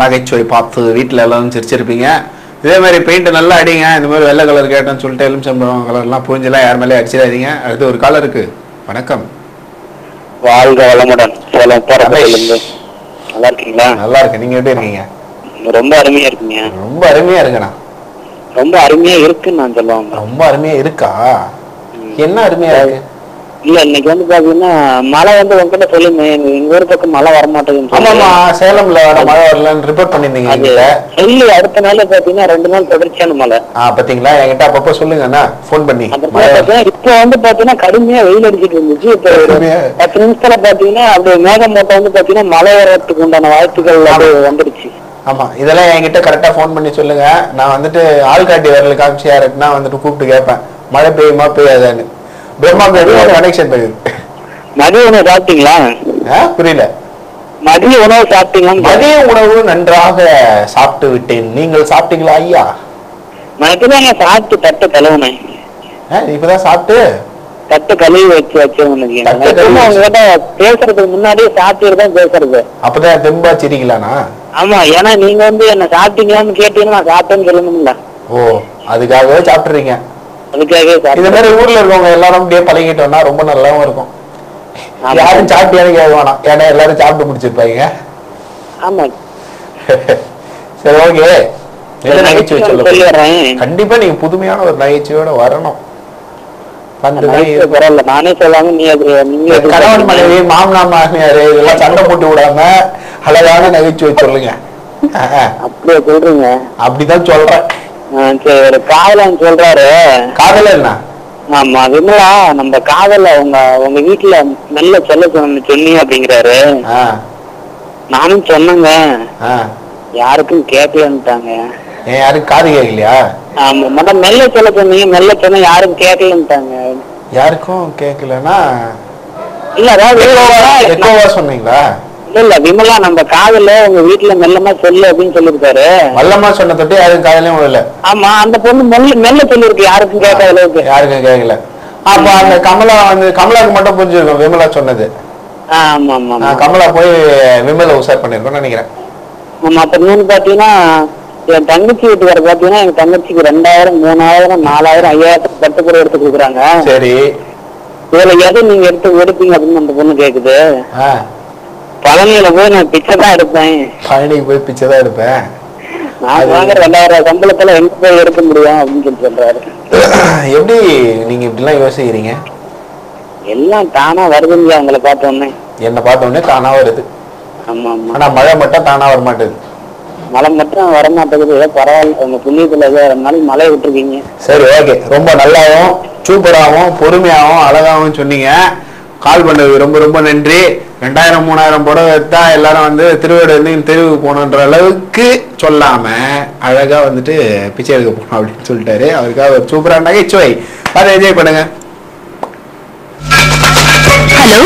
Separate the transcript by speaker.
Speaker 1: நகைச்சுவை பார்த்து வீட்டில் எல்லாரும் சிரிச்சிருப்பீங்க. இதே மாதிரி பெயிண்ட் நல்லா அடிங்க. இந்த மாதிரி வெள்ளை கலர் கேட்டேன்னு சொல்லிட்டு எலுமிச்சம்பழம் கலர்லாம் புரிஞ்செல்லாம் யார் மேலே அடிச்சிடாதீங்க. அடுத்து ஒரு காலர் இருக்கு. வணக்கம்.
Speaker 2: வாழ்க வளமுடன். நல்லா இருக்கீங்களா?
Speaker 1: நல்லா இருக்கு. நீங்க எப்படி இருக்கீங்க?
Speaker 2: ரொம்ப அருமையா இருக்கீங்க.
Speaker 1: ரொம்ப அருமையா இருக்குண்ணா.
Speaker 2: ரொம்ப அருமையா இருக்குன்னு நான் சொல்லுவாங்க.
Speaker 1: ரொம்ப அருமையா இருக்கா? என்ன அருமையா இருக்கு?
Speaker 2: இல்ல இன்னைக்கு வந்து பாத்தீங்கன்னா மழை வந்து உங்ககிட்ட சொல்லுங்க, எங்க ஊர் பக்கம் மழை வரமாட்டேங்குது.
Speaker 1: ஆமாமா, சேலம்ல மழை வரலன்னு ரிப்போர்ட் பண்ணிருந்தீங்க.
Speaker 2: சொல்லி அடுத்த நாள் பாத்தீங்கன்னா 2 நாள் தொடர்ச்சியான மழை.
Speaker 1: பாத்தீங்களா? என்கிட்ட அப்பப்போ சொல்லுங்க போன் பண்ணி.
Speaker 2: இப்ப வந்து பாத்தீங்கன்னா கடுமையா வெயில் அடிச்சிட்டு இருந்துச்சு. இப்ப 10 நிமிஷத்துல பாத்தீங்கன்னா அப்படியே மேகமூட்டம் வந்து பாத்தீங்கன்னா மழை வர்றதுக்கு உண்டான வாய்ப்புகள் அப்படியே வந்துருச்சு.
Speaker 1: ஆமா, இதெல்லாம் என்கிட்ட கரெக்டா போன் பண்ணி சொல்லுங்க. நான் வந்துட்டு ஆள்காட்டி வரல காமிச்சு யாருக்குன்னா வந்துட்டு கூப்பிட்டு கேட்பேன் மழை பெய்யுமா பெய்யாதான்னு. பிரம்மா கனெக்ஷன் போயிருக்கு.
Speaker 2: மதிய உணவு சாப்பிட்டீங்களா?
Speaker 1: புரியல.
Speaker 2: மதிய உணவு சாப்பிட்டீங்களா?
Speaker 1: மதிய உணவு நன்றாக சாப்பிட்டு விட்டேன். நீங்கள் சாப்பிட்டீங்களா ஐயா?
Speaker 2: நான் சாப்பிட்டு தட்டு கழுவுனேன்.
Speaker 1: இப்பதான் சாப்பிட்டு
Speaker 2: தட்டு கழுவி வச்சுக்கிட்ட பேசுறதுக்கு முன்னாடியே சாப்பிட்டு தான் பேசுறது.
Speaker 1: அப்பதான் தெம்பா சிரிக்கலானா?
Speaker 2: ஆமா, ஏன்னா நீங்க வந்து என்ன சாப்பிட்டீங்களான்னு கேட்டீங்கன்னா நான் சாப்பிட்டேன்னு சொல்லணும்ல.
Speaker 1: ஓ, அதுக்காகவே சாப்பிட்டுறீங்க.
Speaker 2: அதுக்காகவே
Speaker 1: இந்த மாதிரி ஊர்ல இருக்கவங்க எல்லாரும் அப்படியே பழகிட்டோம்னா ரொம்ப நல்லாவும் இருக்கும். யாரும் சாப்பிட்டியான்னு கேட்க வேணாம், ஏன்னா எல்லாரும் சாப்பிட்டு முடிச்சிருப்பாங்க.
Speaker 2: ஆமா.
Speaker 1: சரி, ஓகே. என்ன நகைச்சுவை சொல்லுறேன். கண்டிப்பா நீங்க புதுமையான ஒரு நகைச்சுவையோட வரணும்.
Speaker 2: நானே சொல்லாம நீங்க
Speaker 1: கணவன் மனைவி மாமனார் மாமியாரு இதெல்லாம் சண்டை போட்டு விடாம அழகான நகைச்சுவை சொல்லுங்க.
Speaker 2: அப்படியே சொல்றீங்க? அப்படிதான்
Speaker 1: சொல்றேன்.
Speaker 2: சரி, ஒரு காதலன் சொல்றாரு.
Speaker 1: காதலன்னா?
Speaker 2: ஆமா, விமலா நம்ம காதல உங்க வீட்டுல நல்ல சொல்ல சொன்னீங்க அப்படிங்கிறாரு. நானும் சொன்னேங்க, யாருக்கும் கேட்கலன்னுட்டாங்க.
Speaker 1: யாருக்கும் காது கேட்கலையா?
Speaker 2: ஆமா, மேடம் மெல்ல சொல்ல சொன்னீங்க, மெல்ல சொன்ன யாரும் கேட்கலன்னுட்டாங்க.
Speaker 1: யாருக்கும் கேட்கலன்னா
Speaker 2: இல்ல, அதாவது
Speaker 1: சொன்னீங்களா?
Speaker 2: இல்ல விமலா நம்ம காதல உங்க வீட்டுல மெல்லமா சொல்லு அப்படின்னு சொல்லிருக்காரு.
Speaker 1: வல்லமா சொன்ன தொட்டு யாரும் காதலையும் விடல.
Speaker 2: ஆமா, அந்த பொண்ணு மெல்ல சொல்லிருக்கு, யாருக்கும் கேட்காத அளவுக்கு.
Speaker 1: யாருக்கும் கேட்கல. அப்ப அந்த கமலா வந்து கமலாக்கு மட்டும் புரிஞ்சிருக்கும் விமலா சொன்னது.
Speaker 2: ஆமா ஆமா,
Speaker 1: கமலா போய் விமலா உசார் பண்ணிருக்கோம்னு நினைக்கிறேன்.
Speaker 2: ஆமா. அப்ப இன்னொன்னு பாத்தீங்கன்னா என் தங்கச்சி வீட்டுக்கார பாத்தீங்கன்னா எங்க தங்கச்சிக்கு 2000 3000 4000 5000 பட்டுப்புறம் எடுத்து கொடுக்குறாங்க.
Speaker 1: சரி,
Speaker 2: இதுல எதை நீங்க எடுப்பீங்க அப்படின்னு அந்த பொண்ணு கேக்குது. பழனியில போய் நான் பிச்சை தான் எடுப்பேன்.
Speaker 1: பழனிக்கு போய் பிச்சை தான் எடுப்பேன்.
Speaker 2: நான் வாங்குற 2000 சம்பளத்துல எங்க போய் எடுக்க முடியும் அப்படின்னு சொல்றாரு.
Speaker 1: எப்படி நீங்க இப்படி எல்லாம் யோசிக்கிறீங்க?
Speaker 2: எல்லாம் தானா வருதுங்க. அவங்களை பார்த்தோன்னே,
Speaker 1: என்ன பார்த்தோன்னே தானா வருது.
Speaker 2: ஆமா ஆமா.
Speaker 1: ஆனா மழை மட்டும் தானா வர மாட்டேது.
Speaker 2: மழை மட்டும் வரமாட்டேங்குது. ஏதோ பரவாயில்ல, உங்க புண்ணியத்துல ஏதோ 2 நாள் மழை விட்டுருக்கீங்க.
Speaker 1: சரி, ஓகே. ரொம்ப நல்லாவும் சூப்பராகவும் பொறுமையாகவும் அழகாகவும் சொன்னீங்க. கால் பண்ணது ரொம்ப ரொம்ப நன்றி. 2000 3000 புடவை எடுத்தா எல்லாரும் வந்து திருவேடு தெருவுக்கு போகணுன்ற அளவுக்கு சொல்லாம அழகா வந்துட்டு பிச்சை எடுக்க போகணும் அப்படின்னு சொல்லிட்டாரு. அவருக்காக ஒரு சூப்பரான நகைச்சுவை அதை என்ஜாய் பண்ணுங்க.
Speaker 3: ஹலோ.